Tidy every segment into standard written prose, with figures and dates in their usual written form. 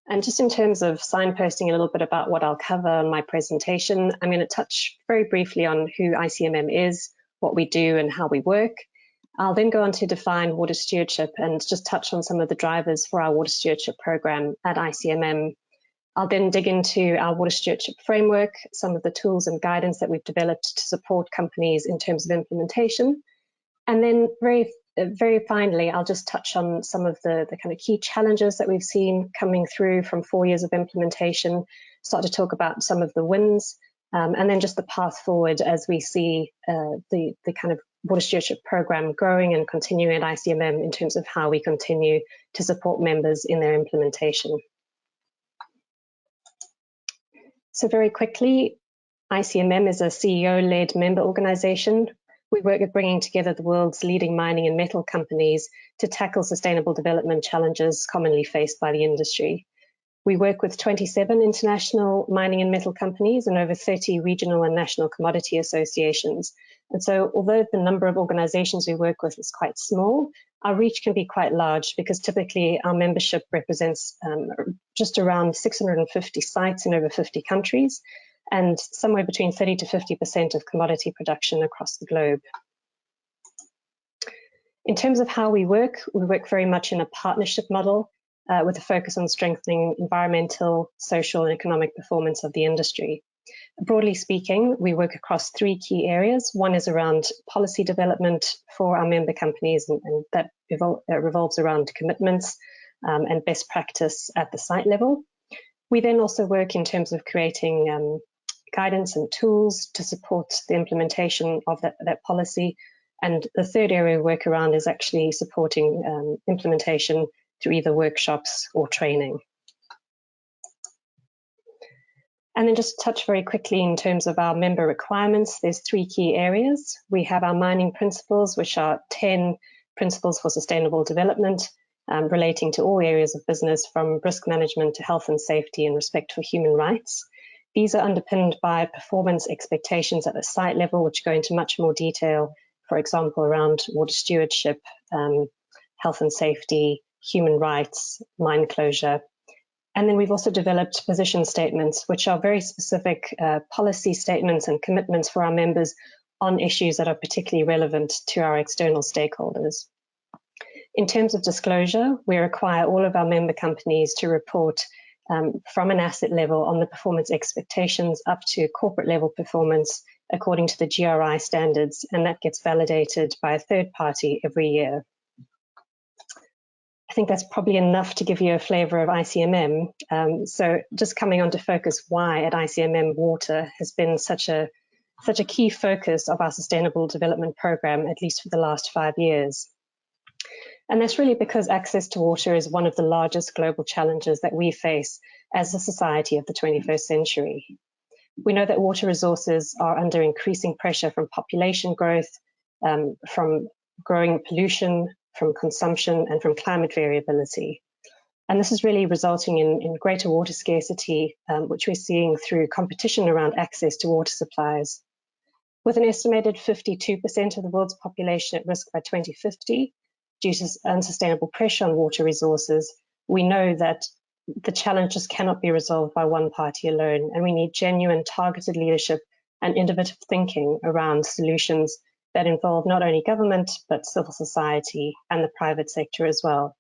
And just in terms of signposting a little bit about what I'll cover on my presentation, I'm going to touch very briefly on who ICMM is, what we do and how we work. I'll then go on to define water stewardship and just touch on some of the drivers for our water stewardship program at ICMM. I'll then dig into our water stewardship framework, some of the tools and guidance that we've developed to support companies in terms of implementation. And then very finally, I'll just touch on some of the kind of key challenges that we've seen coming through from 4 years of implementation, start to talk about some of the wins, and then just the path forward as we see the kind of water stewardship program growing and continuing at ICMM in terms of how we continue to support members in their implementation. So very quickly, ICMM is a CEO-led member organization. We work at bringing together the world's leading mining and metal companies to tackle sustainable development challenges commonly faced by the industry. We work with 27 international mining and metal companies and over 30 regional and national commodity associations. And so although the number of organizations we work with is quite small, our reach can be quite large because typically our membership represents just around 650 sites in over 50 countries, and somewhere between 30 to 50% of commodity production across the globe. In terms of how we work very much in a partnership model with a focus on strengthening environmental, social, and economic performance of the industry. Broadly speaking, we work across 3 key areas. One is around policy development for our member companies, and that revolves around commitments and best practice at the site level. We then also work in terms of creating guidance and tools to support the implementation of that policy. And the third area we work around is actually supporting implementation through either workshops or training. And then just touch very quickly in terms of our member requirements, there's 3 key areas. We have our mining principles, which are 10 principles for sustainable development, relating to all areas of business from risk management to health and safety and respect for human rights. These are underpinned by performance expectations at the site level, which go into much more detail, for example, around water stewardship, health and safety, human rights, mine closure. And then we've also developed position statements, which are very specific policy statements and commitments for our members on issues that are particularly relevant to our external stakeholders. In terms of disclosure, we require all of our member companies to report from an asset level on the performance expectations up to corporate level performance according to the GRI standards, and that gets validated by a third party every year. I think that's probably enough to give you a flavour of ICMM. So just coming on to focus why at ICMM water has been such a key focus of our sustainable development program, at least for the last 5 years. And that's really because access to water is one of the largest global challenges that we face as a society of the 21st century. We know that water resources are under increasing pressure from population growth, from growing pollution, from consumption, and from climate variability. And this is really resulting in greater water scarcity, which we're seeing through competition around access to water supplies. With an estimated 52% of the world's population at risk by 2050, due to unsustainable pressure on water resources, we know that the challenges cannot be resolved by one party alone, and we need genuine targeted leadership and innovative thinking around solutions that involve not only government, but civil society and the private sector as well.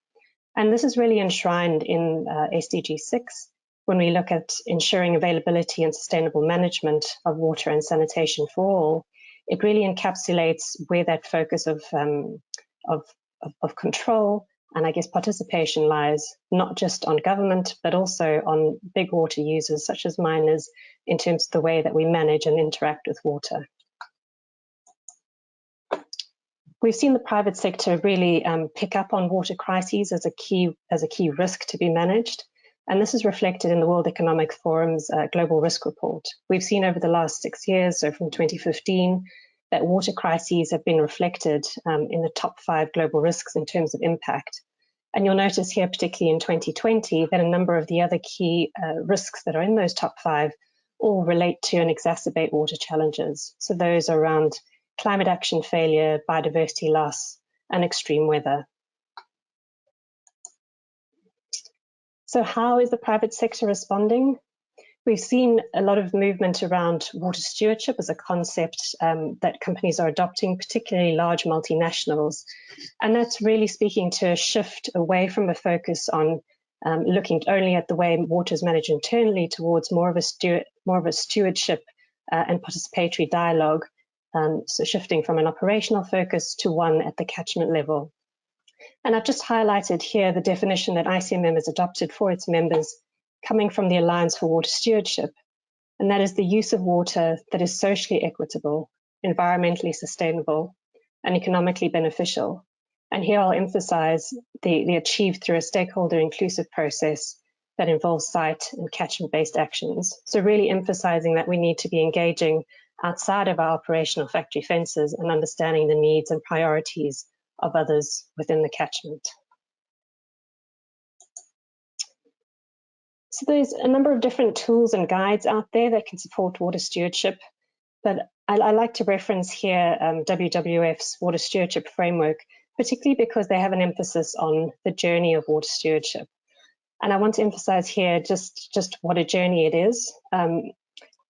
And this is really enshrined in SDG 6 when we look at ensuring availability and sustainable management of water and sanitation for all. It really encapsulates where that focus of control and I guess participation lies, not just on government, but also on big water users such as miners in terms of the way that we manage and interact with water. We've seen the private sector really pick up on water crises as a key risk to be managed. And this is reflected in the World Economic Forum's Global Risk Report. We've seen over the last 6 years, so from 2015, that water crises have been reflected in the top 5 global risks in terms of impact. And you'll notice here, particularly in 2020, that a number of the other key risks that are in those top 5 all relate to and exacerbate water challenges. So those are around climate action failure, biodiversity loss, and extreme weather. So how is the private sector responding? We've seen a lot of movement around water stewardship as a concept that companies are adopting, particularly large multinationals. And that's really speaking to a shift away from a focus on looking only at the way water is managed internally towards more of a stewardship and participatory dialogue. So shifting from an operational focus to one at the catchment level. And I've just highlighted here the definition that ICMM has adopted for its members, coming from the Alliance for Water Stewardship, and that is the use of water that is socially equitable, environmentally sustainable, and economically beneficial. And here I'll emphasize the achieved through a stakeholder inclusive process that involves site and catchment-based actions. So really emphasizing that we need to be engaging outside of our operational factory fences and understanding the needs and priorities of others within the catchment. So there's a number of different tools and guides out there that can support water stewardship, but I like to reference here WWF's Water Stewardship Framework, particularly because they have an emphasis on the journey of water stewardship. And I want to emphasize here just what a journey it is.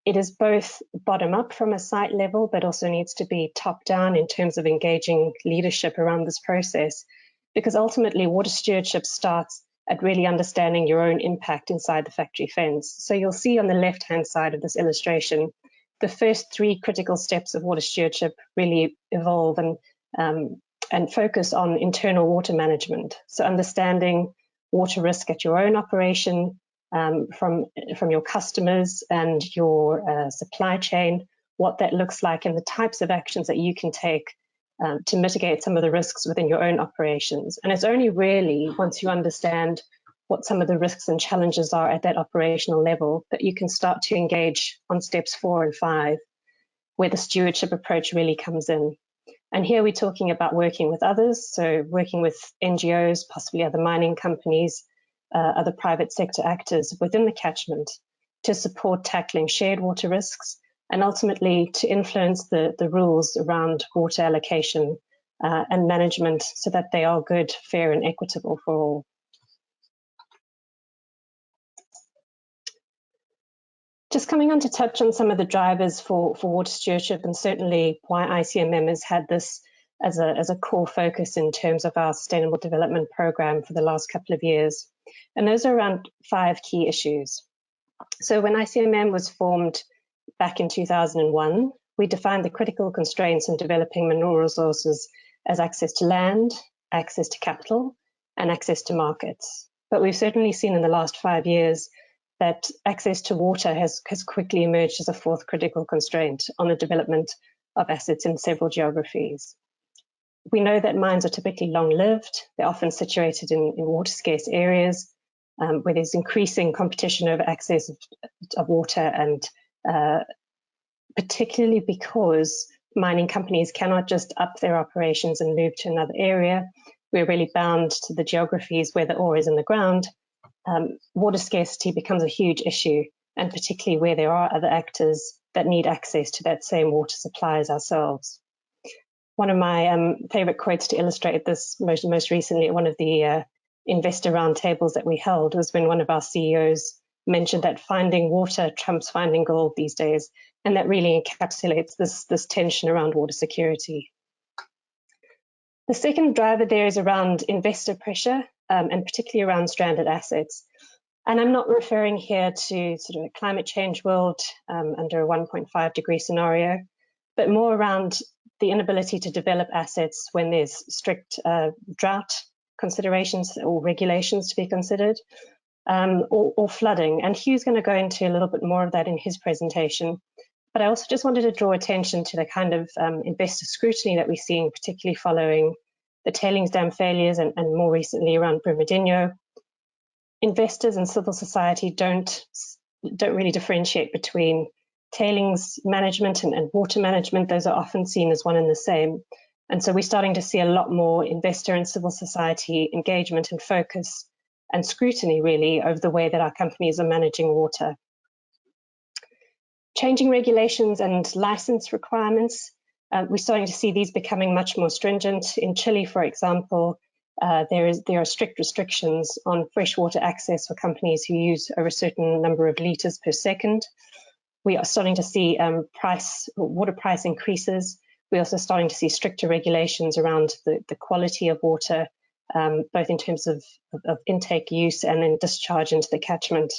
It is both bottom up from a site level, but also needs to be top down in terms of engaging leadership around this process, because ultimately water stewardship starts at really understanding your own impact inside the factory fence. So you'll see on the left-hand side of this illustration, the first 3 critical steps of water stewardship really evolve and focus on internal water management. So understanding water risk at your own operation, from your customers and your supply chain, what that looks like and the types of actions that you can take to mitigate some of the risks within your own operations. And it's only really once you understand what some of the risks and challenges are at that operational level that you can start to engage on steps 4 and 5, where the stewardship approach really comes in. And here we're talking about working with others, so working with NGOs, possibly other mining companies, other private sector actors within the catchment to support tackling shared water risks and ultimately to influence the rules around water allocation and management so that they are good, fair and equitable for all. Just coming on to touch on some of the drivers for water stewardship and certainly why ICMM has had this as a core focus in terms of our Sustainable Development Programme for the last couple of years. And those are around 5 key issues. So when ICMM was formed back in 2001, we defined the critical constraints in developing mineral resources as access to land, access to capital, and access to markets. But we've certainly seen in the last 5 years that access to water has quickly emerged as a 4th critical constraint on the development of assets in several geographies. We know that mines are typically long-lived. They're often situated in water-scarce areas where there's increasing competition over access of water, and particularly because mining companies cannot just up their operations and move to another area. We're really bound to the geographies where the ore is in the ground. Water scarcity becomes a huge issue, and particularly where there are other actors that need access to that same water supply as ourselves. One of my favorite quotes to illustrate this most recently at one of the investor roundtables that we held was when one of our CEOs mentioned that finding water trumps finding gold these days, and that really encapsulates this tension around water security. The second driver there is around investor pressure, and particularly around stranded assets. And I'm not referring here to sort of a climate change world under a 1.5 degree scenario, but more around the inability to develop assets when there's strict drought considerations or regulations to be considered, or flooding. And Hugh's going to go into a little bit more of that in his presentation. But I also just wanted to draw attention to the kind of investor scrutiny that we're seeing, particularly following the tailings dam failures and more recently around Brumadinho. Investors and civil society don't really differentiate between tailings management and water management. Those are often seen as one and the same. And so we're starting to see a lot more investor and civil society engagement and focus and scrutiny really over the way that our companies are managing water. Changing regulations and license requirements, we're starting to see these becoming much more stringent. In Chile, for example, There are strict restrictions on freshwater access for companies who use over a certain number of litres per second. We are starting to see water price increases. We're also starting to see stricter regulations around the quality of water, both in terms of intake use and then discharge into the catchment.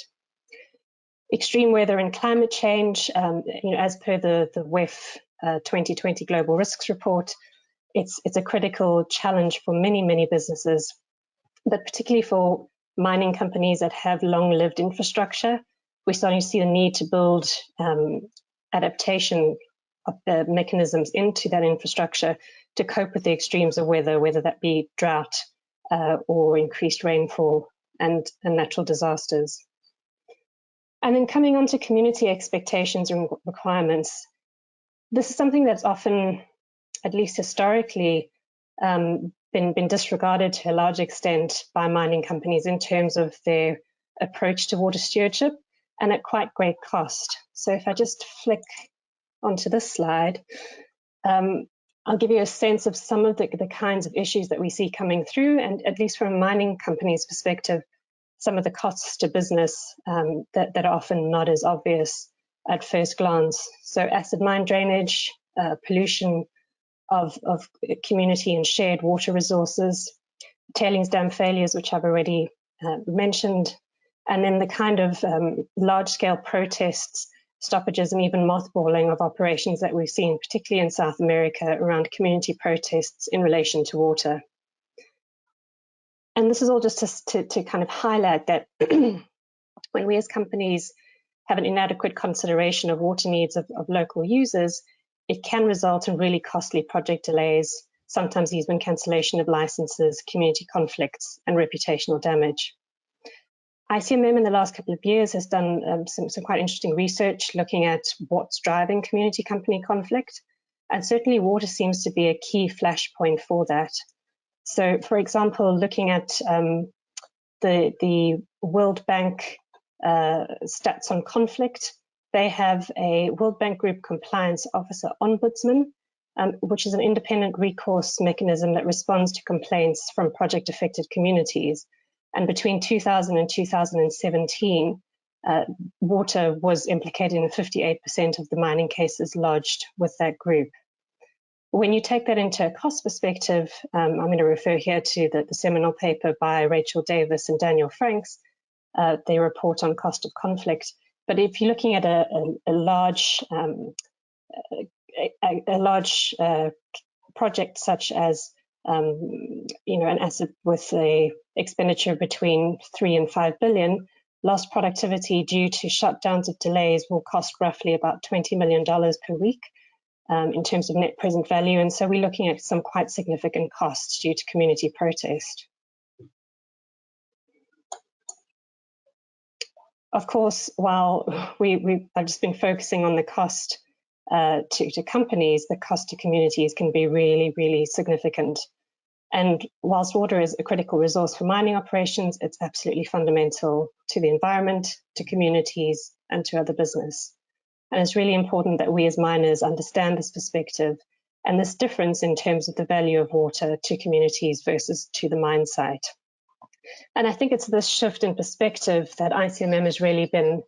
Extreme weather and climate change, as per the WEF 2020 Global Risks Report, it's a critical challenge for many businesses, but particularly for mining companies that have long-lived infrastructure. We're starting to see the need to build adaptation mechanisms into that infrastructure to cope with the extremes of weather, whether that be drought or increased rainfall and natural disasters. And then coming on to community expectations and requirements, this is something that's often, at least historically, been disregarded to a large extent by mining companies in terms of their approach to water stewardship, and at quite great cost. So if I just flick onto this slide, I'll give you a sense of some of the kinds of issues that we see coming through, and at least from a mining company's perspective, some of the costs to business that are often not as obvious at first glance. So acid mine drainage, pollution of community and shared water resources, tailings dam failures, which I've already mentioned, and then the kind of large-scale protests, stoppages, and even mothballing of operations that we've seen, particularly in South America, around community protests in relation to water. And this is all just to kind of highlight that when we as companies have an inadequate consideration of water needs of local users, it can result in really costly project delays, sometimes even cancellation of licenses, community conflicts, and reputational damage. ICMM in the last couple of years has done some quite interesting research looking at what's driving community company conflict, and certainly water seems to be a key flashpoint for that. So, for example, looking at the World Bank stats on conflict, they have a World Bank Group Compliance Officer Ombudsman, which is an independent recourse mechanism that responds to complaints from project-affected communities. And between 2000 and 2017, water was implicated in 58% of the mining cases lodged with that group. When you take that into a cost perspective, I'm going to refer here to the seminal paper by Rachel Davis and Daniel Franks, their report on cost of conflict. But if you're looking at a large project such as an asset with a expenditure between 3 and 5 billion, lost productivity due to shutdowns of delays will cost roughly about $20 million per week in terms of net present value. And so we're looking at some quite significant costs due to community protest. Of course, while I've just been focusing on the cost to companies, the cost to communities can be really significant. And whilst water is a critical resource for mining operations, it's absolutely fundamental to the environment, to communities, and to other business. And it's really important that we as miners understand this perspective and this difference in terms of the value of water to communities versus to the mine site. And I think it's this shift in perspective that ICMM has really been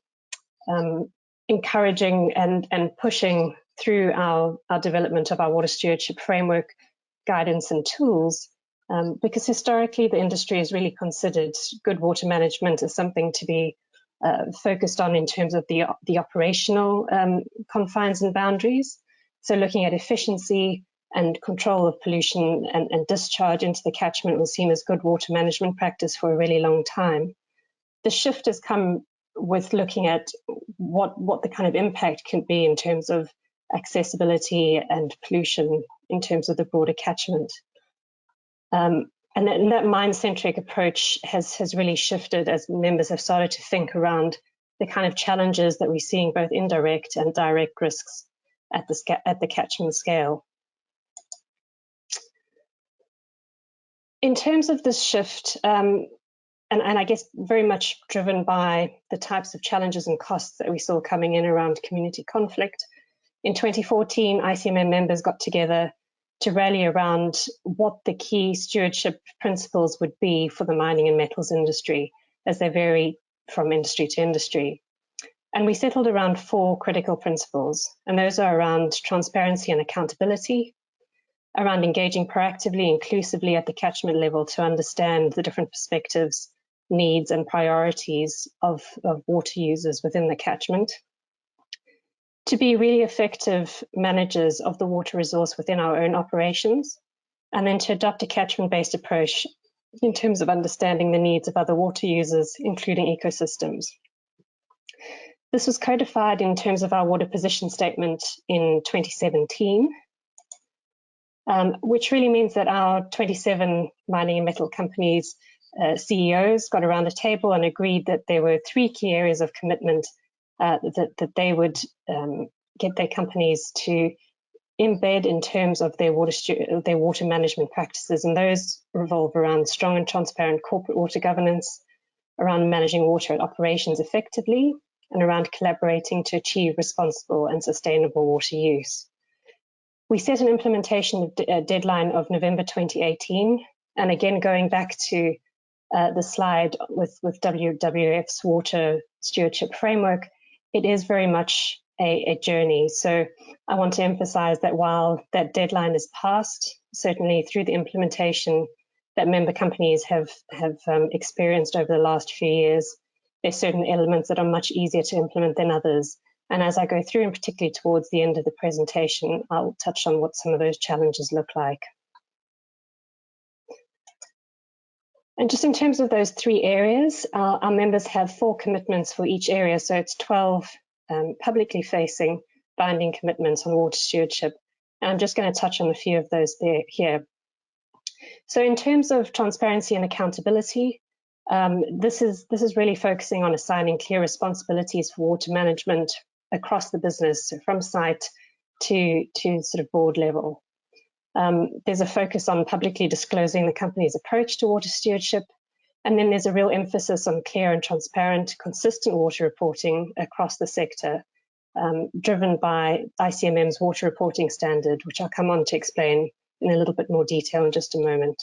encouraging and pushing through our development of our water stewardship framework, guidance and tools, because historically the industry has really considered good water management as something to be focused on in terms of the operational confines and boundaries. So looking at efficiency and control of pollution and discharge into the catchment was seen as good water management practice for a really long time. The shift has come with looking at what the kind of impact can be in terms of accessibility and pollution in terms of the broader catchment. And that mind-centric approach has really shifted as members have started to think around the kind of challenges that we're seeing, both indirect and direct risks at the catchment scale. In terms of this shift, and I guess very much driven by the types of challenges and costs that we saw coming in around community conflict, in 2014, ICMM members got together to rally around what the key stewardship principles would be for the mining and metals industry, as they vary from industry to industry. And we settled around 4 critical principles, and those are around transparency and accountability, around engaging proactively, inclusively at the catchment level to understand the different perspectives, needs, and priorities of water users within the catchment, to be really effective managers of the water resource within our own operations, and then to adopt a catchment-based approach in terms of understanding the needs of other water users, including ecosystems. This was codified in terms of our water position statement in 2017, which really means that our 27 mining and metal companies CEOs got around a table and agreed that there were 3 key areas of commitment that they would get their companies to embed in terms of their water management practices. And those revolve around strong and transparent corporate water governance, around managing water operations effectively, and around collaborating to achieve responsible and sustainable water use. We set an implementation deadline of November 2018, and again, going back to the slide with WWF's Water Stewardship Framework, it is very much a journey. So I want to emphasize that while that deadline is passed, certainly through the implementation that member companies have experienced over the last few years, there's certain elements that are much easier to implement than others. And as I go through, and particularly towards the end of the presentation, I'll touch on what some of those challenges look like. And just in terms of those 3 areas, our members have 4 commitments for each area. So it's 12 publicly facing binding commitments on water stewardship. And I'm just going to touch on a few of those here. So in terms of transparency and accountability, this is really focusing on assigning clear responsibilities for water management across the business, so from site to sort of board level. There's a focus on publicly disclosing the company's approach to water stewardship, and then there's a real emphasis on clear and transparent, consistent water reporting across the sector, driven by ICMM's water reporting standard, which I'll come on to explain in a little bit more detail in just a moment.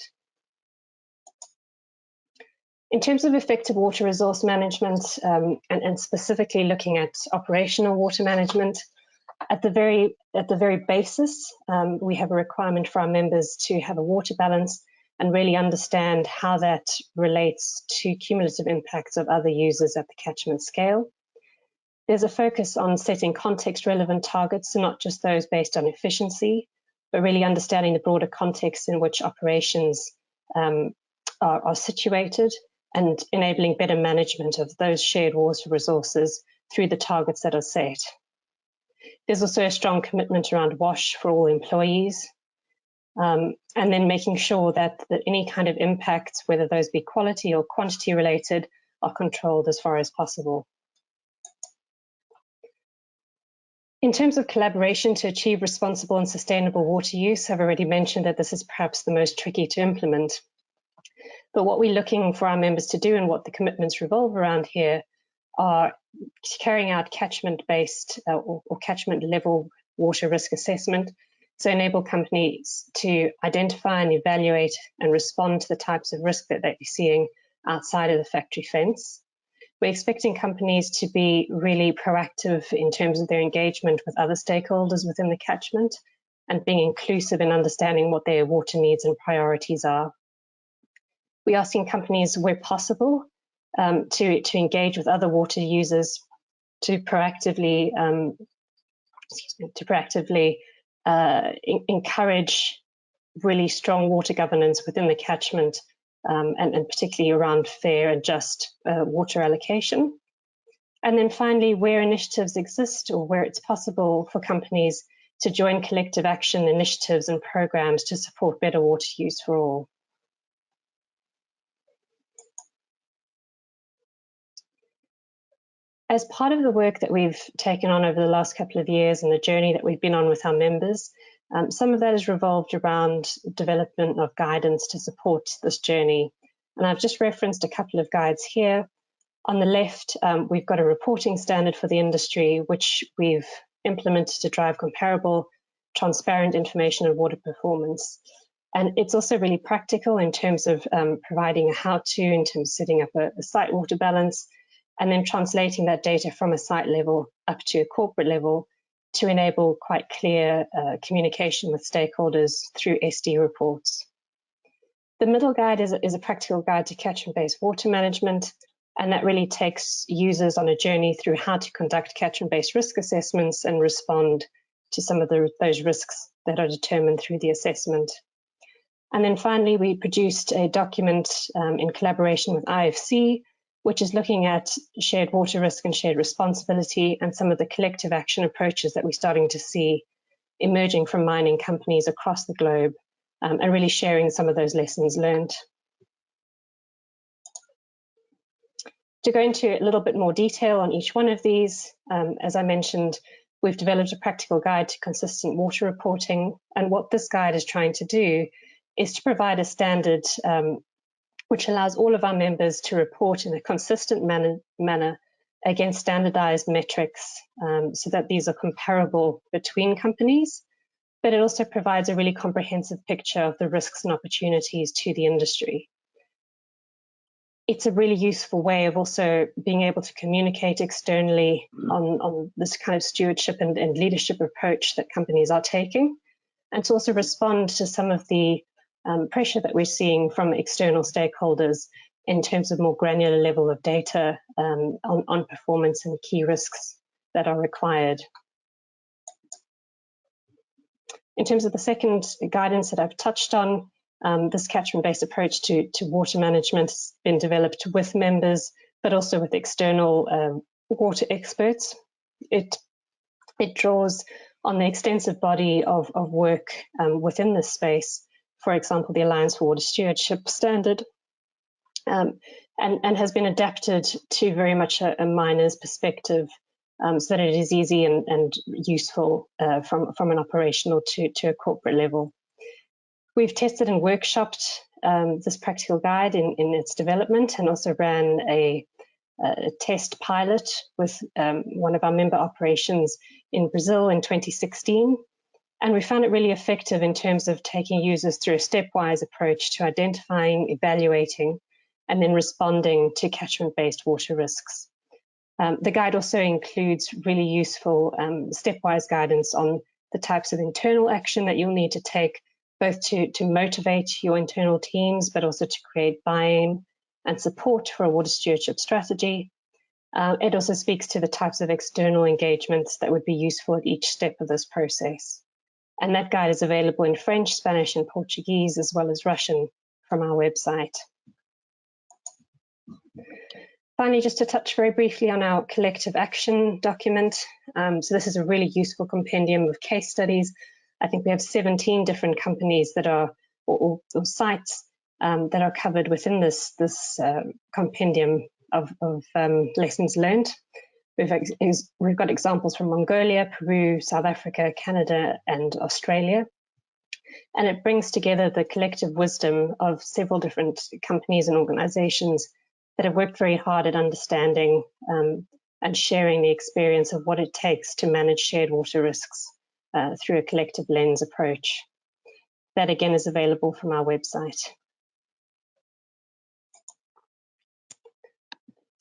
In terms of effective water resource management, and specifically looking at operational water management, at the very basis, we have a requirement for our members to have a water balance and really understand how that relates to cumulative impacts of other users at the catchment scale. There's a focus on setting context-relevant targets, so not just those based on efficiency, but really understanding the broader context in which operations are situated, and enabling better management of those shared water resources through the targets that are set. There's also a strong commitment around WASH for all employees, and then making sure that any kind of impacts, whether those be quality or quantity related, are controlled as far as possible. In terms of collaboration to achieve responsible and sustainable water use, I've already mentioned that this is perhaps the most tricky to implement. But what we're looking for our members to do, and what the commitments revolve around here, are carrying out catchment-based or catchment-level water risk assessment, so enable companies to identify and evaluate and respond to the types of risk that they're seeing outside of the factory fence. We're expecting companies to be really proactive in terms of their engagement with other stakeholders within the catchment, and being inclusive in understanding what their water needs and priorities are. We are seeing companies, where possible, to engage with other water users to proactively encourage really strong water governance within the catchment, and particularly around fair and just water allocation. And then finally, where initiatives exist, or where it's possible for companies to join collective action initiatives and programs to support better water use for all. As part of the work that we've taken on over the last couple of years, and the journey that we've been on with our members, some of that has revolved around development of guidance to support this journey. And I've just referenced a couple of guides here. On the left, we've got a reporting standard for the industry, which we've implemented to drive comparable transparent information on water performance. And it's also really practical in terms of providing a how-to, in terms of setting up a site water balance, and then translating that data from a site level up to a corporate level to enable quite clear communication with stakeholders through SD reports. The middle guide is a practical guide to catchment-based water management, and that really takes users on a journey through how to conduct catchment-based risk assessments and respond to some of those risks that are determined through the assessment. And then finally, we produced a document in collaboration with IFC, which is looking at shared water risk and shared responsibility and some of the collective action approaches that we're starting to see emerging from mining companies across the globe, and really sharing some of those lessons learned. To go into a little bit more detail on each one of these, as I mentioned, we've developed a practical guide to consistent water reporting, and what this guide is trying to do is to provide a standard which allows all of our members to report in a consistent manner against standardized metrics, so that these are comparable between companies, but it also provides a really comprehensive picture of the risks and opportunities to the industry. It's a really useful way of also being able to communicate externally on this kind of stewardship and leadership approach that companies are taking, and to also respond to some of the pressure that we're seeing from external stakeholders in terms of more granular level of data on performance and key risks that are required. In terms of the second guidance that I've touched on, this catchment-based approach to water management has been developed with members, but also with external water experts. It draws on the extensive body of work within this space, for example, the Alliance for Water Stewardship Standard, and has been adapted to very much a miner's perspective, so that it is easy and useful from an operational to a corporate level. We've tested and workshopped this practical guide in its development, and also ran a test pilot with one of our member operations in Brazil in 2016. And we found it really effective in terms of taking users through a stepwise approach to identifying, evaluating, and then responding to catchment-based water risks. The guide also includes really useful stepwise guidance on the types of internal action that you'll need to take, both to motivate your internal teams, but also to create buy-in and support for a water stewardship strategy. It also speaks to the types of external engagements that would be useful at each step of this process. And that guide is available in French, Spanish, and Portuguese, as well as Russian from our website. Finally, just to touch very briefly on our collective action document. So this is a really useful compendium of case studies. I think we have 17 different companies that are, or sites that are covered within this compendium of lessons learned. We've got examples from Mongolia, Peru, South Africa, Canada, and Australia. And it brings together the collective wisdom of several different companies and organizations that have worked very hard at understanding and sharing the experience of what it takes to manage shared water risks through a collective lens approach. That again is available from our website.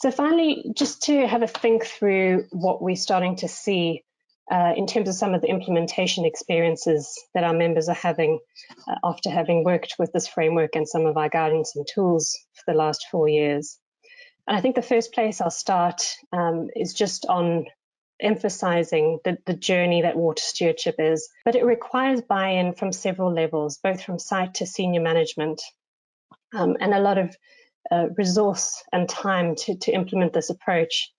So finally, just to have a think through what we're starting to see in terms of some of the implementation experiences that our members are having after having worked with this framework and some of our guidance and tools for the last 4 years. And I think the first place I'll start is just on emphasizing the journey that water stewardship is, but it requires buy-in from several levels, both from site to senior management, and a lot of resource and time to implement this approach.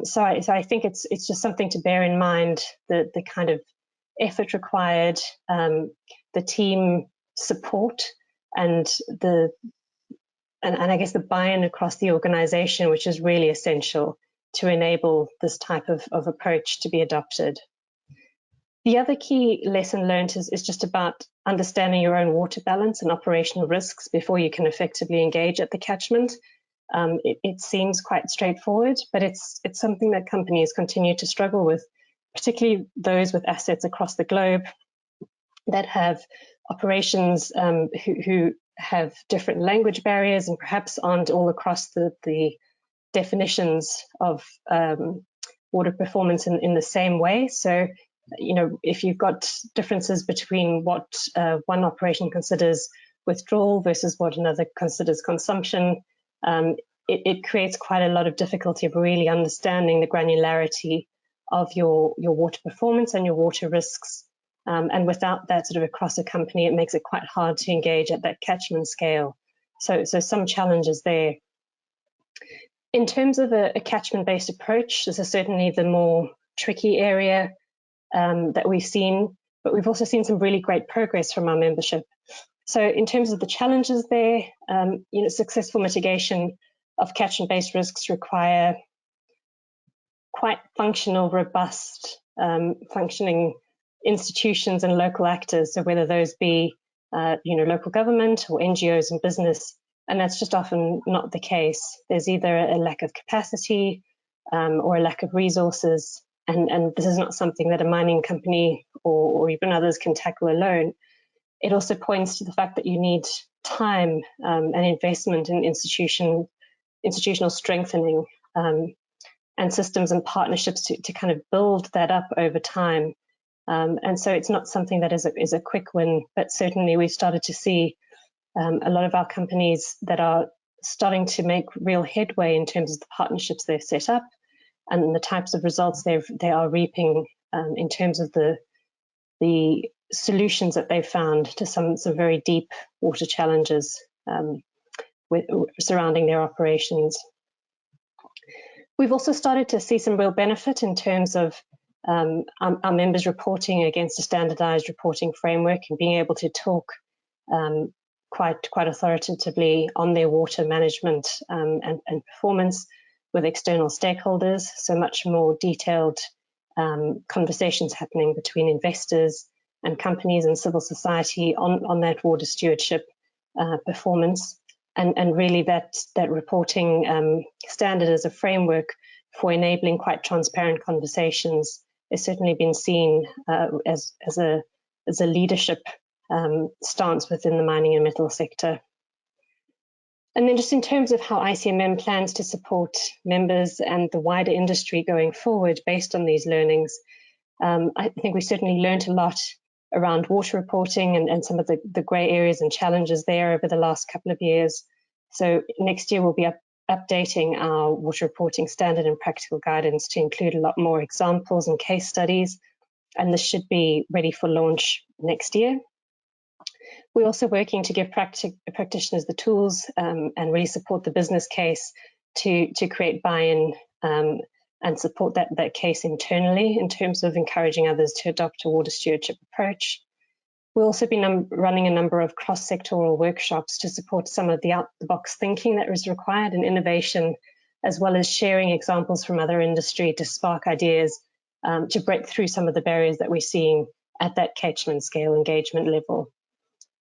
So I think it's just something to bear in mind, the kind of effort required, the team support, and I guess the buy-in across the organization, which is really essential to enable this type of approach to be adopted. The other key lesson learned is just about understanding your own water balance and operational risks before you can effectively engage at the catchment. It seems quite straightforward, but it's something that companies continue to struggle with, particularly those with assets across the globe, that have operations who have different language barriers and perhaps aren't all across the definitions of water performance in the same way. So, if you've got differences between what one operation considers withdrawal versus what another considers consumption, it creates quite a lot of difficulty of really understanding the granularity of your water performance and your water risks. And without that sort of across a company, it makes it quite hard to engage at that catchment scale. So some challenges there. In terms of a catchment-based approach, this is certainly the more tricky area that we've seen, but we've also seen some really great progress from our membership. So in terms of the challenges there, successful mitigation of catchment-based risks require quite functional, robust, functioning institutions and local actors. So whether those be, local government or NGOs and business, and that's just often not the case. There's either a lack of capacity or a lack of resources, and this is not something that a mining company or even others can tackle alone. It also points to the fact that you need time and investment in institutional strengthening and systems and partnerships to kind of build that up over time. And so it's not something that is a quick win, but certainly we've started to see a lot of our companies that are starting to make real headway in terms of the partnerships they've set up and the types of results they are reaping in terms of the solutions that they've found to some very deep water challenges surrounding their operations. We've also started to see some real benefit in terms of our members reporting against a standardized reporting framework and being able to talk quite authoritatively on their water management and performance with external stakeholders. So much more detailed conversations happening between investors and companies and civil society on that water stewardship performance. And really that reporting standard as a framework for enabling quite transparent conversations has certainly been seen as a leadership stance within the mining and metal sector. And then just in terms of how ICMM plans to support members and the wider industry going forward based on these learnings, I think we certainly learned a lot around water reporting and some of the grey areas and challenges there over the last couple of years. So next year we'll be updating our water reporting standard and practical guidance to include a lot more examples and case studies, and this should be ready for launch next year. We're also working to give practitioners the tools and really support the business case to create buy-in and support that case internally in terms of encouraging others to adopt a water stewardship approach. We'll also be running a number of cross-sectoral workshops to support some of the out-the-box thinking that is required and innovation, as well as sharing examples from other industry to spark ideas to break through some of the barriers that we're seeing at that catchment scale engagement level.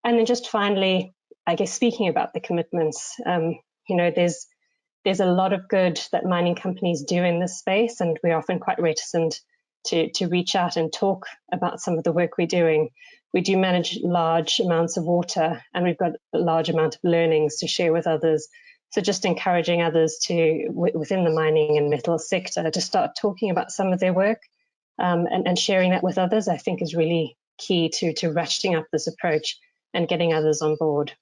And then just finally, I guess speaking about the commitments, there's a lot of good that mining companies do in this space, and we're often quite reticent to reach out and talk about some of the work we're doing. We do manage large amounts of water, and we've got a large amount of learnings to share with others. So just encouraging others within the mining and metal sector to start talking about some of their work and sharing that with others, I think is really key to ratcheting up this approach and getting others on board.